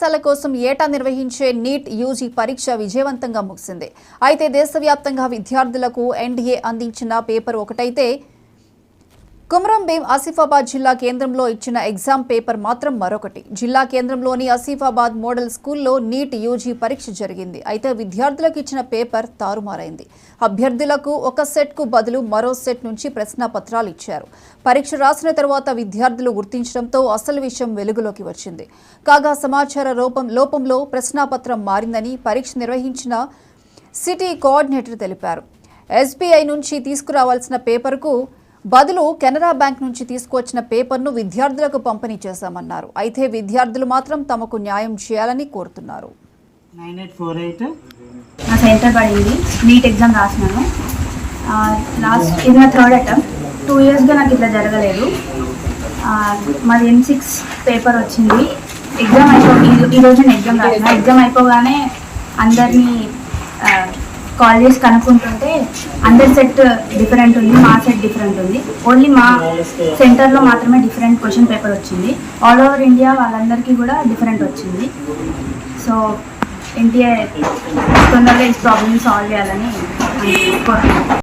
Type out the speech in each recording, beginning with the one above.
పాఠశాల కోసం ఏటా నిర్వహించే నీట్ యూజీ పరీక్ష విజయవంతంగా ముగిసింది. అయితే దేశవ్యాప్తంగా విద్యార్థులకు ఎన్డీఏ అందించిన పేపర్ ఒకటైతే కుమ్రం భీం ఆసిఫాబాద్ జిల్లా కేంద్రంలో ఇచ్చిన ఎగ్జామ్ పేపర్ మాత్రం మరొకటి. జిల్లా కేంద్రంలోని ఆసిఫాబాద్ మోడల్ స్కూల్లో నీట్ యూజీ పరీక్ష జరిగింది. అయితే విద్యార్థులకు ఇచ్చిన పేపర్ తారుమారైంది. అభ్యర్థులకు ఒక సెట్కు బదులు మరో సెట్ నుంచి ప్రశ్నాపత్రాలు ఇచ్చారు. పరీక్ష రాసిన తర్వాత విద్యార్థులు గుర్తించడంతో అసలు విషయం వెలుగులోకి వచ్చింది. కాగా సమాచార లోపంలో ప్రశ్నాపత్రం మారిందని పరీక్ష నిర్వహించిన సిటీ కోఆర్డినేటర్ తెలిపారు. ఎస్బీఐ నుంచి తీసుకురావాల్సిన పేపర్కు బదులు కెనరా బ్యాంక్ నుంచి తీసుకువచ్చిన పేపర్ను విద్యార్థులకు పంపిణీ చేశామన్నారు. అయితే విద్యార్థులు మాత్రం తమకు న్యాయం చేయాలని కోరుతున్నారు. 9848 నా సెంటర్ పడింది. నీట్ ఎగ్జామ్ రాసినాను. ఇది నా థర్డ్ అటెంప్ట్. 2 ఇయర్స్గా నాకు ఇట్లా జరగలేదు. మాది M6 పేపర్ వచ్చింది. ఎగ్జామ్ ఈరోజు నేను ఎగ్జామ్ రాసిన. ఎగ్జామ్ అయిపోగానే అందరినీ కాల్ చేసి కనుక్కుంటుంటే అందరి సెట్ డిఫరెంట్ ఉంది, మా సెట్ డిఫరెంట్ ఉంది. ఓన్లీ మా సెంటర్లో మాత్రమే డిఫరెంట్ క్వశ్చన్ పేపర్ వచ్చింది. ఆల్ ఓవర్ ఇండియా వాళ్ళందరికీ కూడా డిఫరెంట్ వచ్చింది. సో ఎన్టీఏ తొందరగా ఈ ప్రాబ్లమ్ సాల్వ్ చేయాలని కోరుతున్నాను.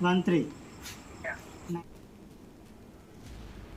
One three.